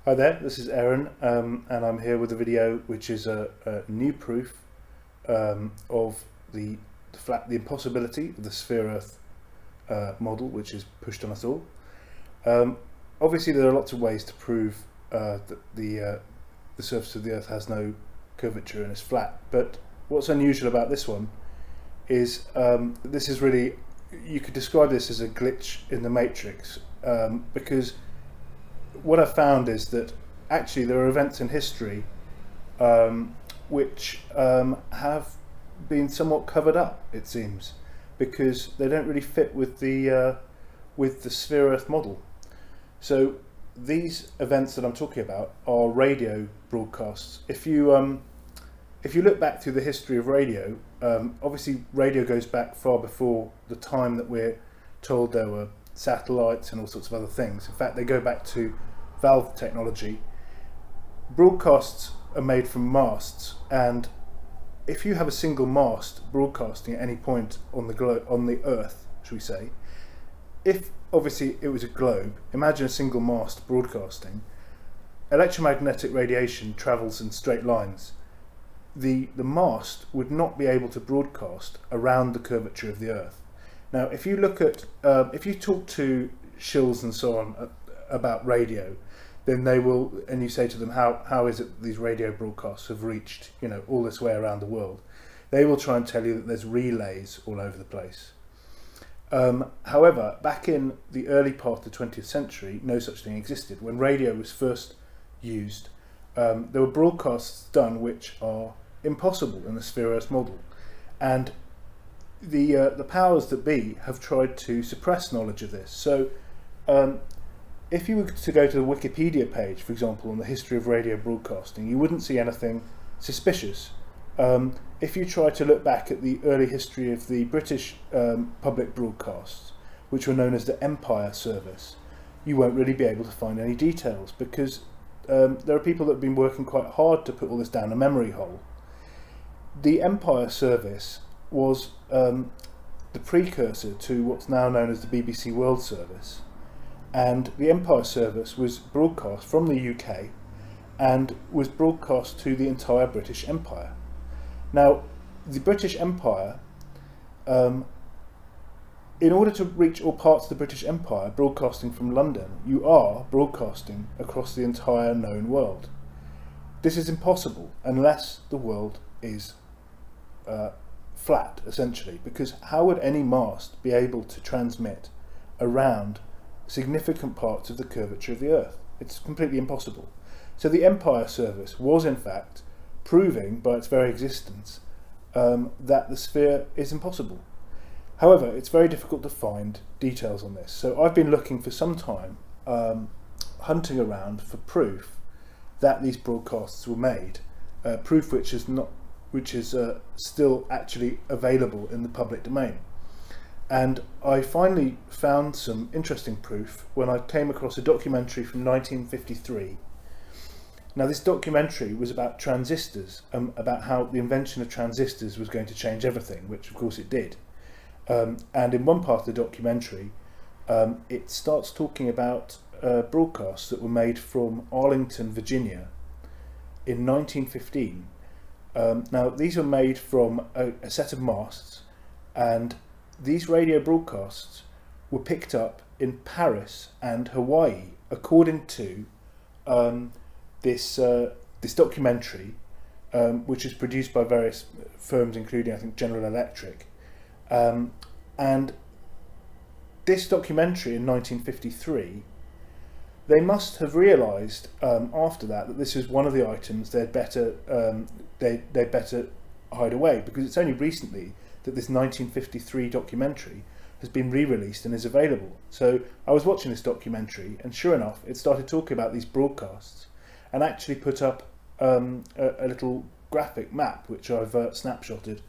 Hi there, this is Aaron, and I'm here with a video which is a new proof of the impossibility of the sphere-Earth model, which is pushed on us all. Obviously, there are lots of ways to prove that the surface of the Earth has no curvature and is flat. But what's unusual about this one is this is really, you could describe this as a glitch in the matrix, because what I've found is that actually there are events in history which have been somewhat covered up, it seems, because they don't really fit with the sphere-Earth model. So these events that I'm talking about are radio broadcasts. If you look back through the history of radio, obviously radio goes back far before the time that we're told there were satellites and all sorts of other things. In fact, they go back to valve technology. Broadcasts are made from masts, and if you have a single mast broadcasting at any point on the Earth, should we say, if obviously it was a globe, imagine a single mast broadcasting. Electromagnetic radiation travels in straight lines. The mast would not be able to broadcast around the curvature of the Earth. Now, if you look at, if you talk to shills and so on about radio, then they will, and you say to them, how is it these radio broadcasts have reached, all this way around the world? They will try and tell you that there's relays all over the place. However, back in the early part of the 20th century, no such thing existed. When radio was first used, there were broadcasts done which are impossible in the sphere-Earth model, and the powers that be have tried to suppress knowledge of this. So if you were to go to the Wikipedia page, for example, on the history of radio broadcasting, you wouldn't see anything suspicious. If you try to look back at the early history of the British public broadcasts, which were known as the Empire Service, you won't really be able to find any details, because there are people that have been working quite hard to put all this down a memory hole. The Empire Service was the precursor to what's now known as the BBC World Service, and the Empire Service was broadcast from the UK and was broadcast to the entire British Empire. Now, the British Empire, in order to reach all parts of the British Empire, broadcasting from London, you are broadcasting across the entire known world. This is impossible unless the world is flat, essentially, because how would any mast be able to transmit around significant parts of the curvature of the Earth? It's completely impossible. So the Empire Service was in fact proving by its very existence that the sphere is impossible. However, it's very difficult to find details on this. So I've been looking for some time, hunting around for proof that these broadcasts were made, proof which is still actually available in the public domain. And I finally found some interesting proof when I came across a documentary from 1953. Now, this documentary was about transistors, about how the invention of transistors was going to change everything, which of course it did. And in one part of the documentary, it starts talking about broadcasts that were made from Arlington, Virginia in 1915. Now, these were made from a set of masts, and these radio broadcasts were picked up in Paris and Hawaii, according to this documentary, which is produced by various firms, including, I think, General Electric. And this documentary in 1953, they must have realised after that this is one of the items they'd better hide away, because it's only recently that this 1953 documentary has been re-released and is available. So I was watching this documentary, and sure enough, it started talking about these broadcasts, and actually put up a little graphic map which I've snapshotted.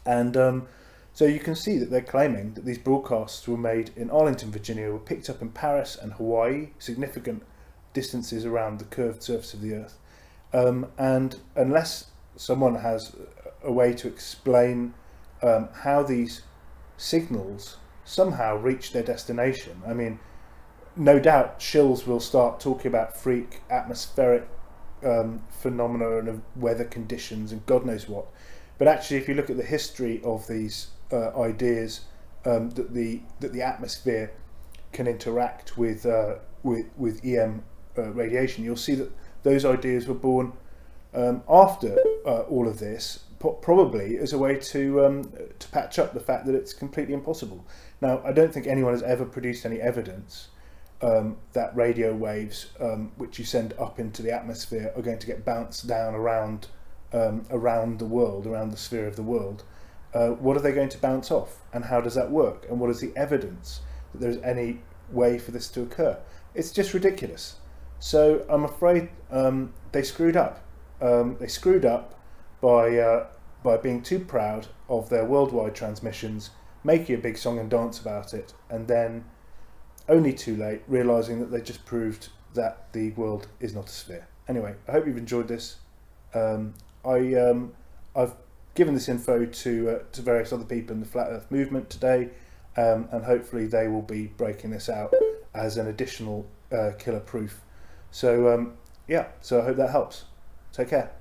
And so you can see that they're claiming that these broadcasts were made in Arlington, Virginia, were picked up in Paris and Hawaii, significant distances around the curved surface of the Earth. And unless someone has a way to explain how these signals somehow reach their destination, I mean, no doubt shills will start talking about freak atmospheric phenomena and of weather conditions and God knows what. But actually, if you look at the history of these ideas, that the atmosphere can interact with EM radiation, you'll see that those ideas were born after all of this, probably as a way to patch up the fact that it's completely impossible. Now, I don't think anyone has ever produced any evidence that radio waves, which you send up into the atmosphere, are going to get bounced down around the world, around the sphere of the world. What are they going to bounce off, and how does that work, and what is the evidence that there's any way for this to occur? It's just ridiculous. So I'm afraid they screwed up. They screwed up by being too proud of their worldwide transmissions, making a big song and dance about it, and then only too late realising that they just proved that the world is not a sphere. Anyway, I hope you've enjoyed this. I've given this info to various other people in the Flat Earth movement today, and hopefully they will be breaking this out as an additional killer proof. So yeah, so I hope that helps. Take care.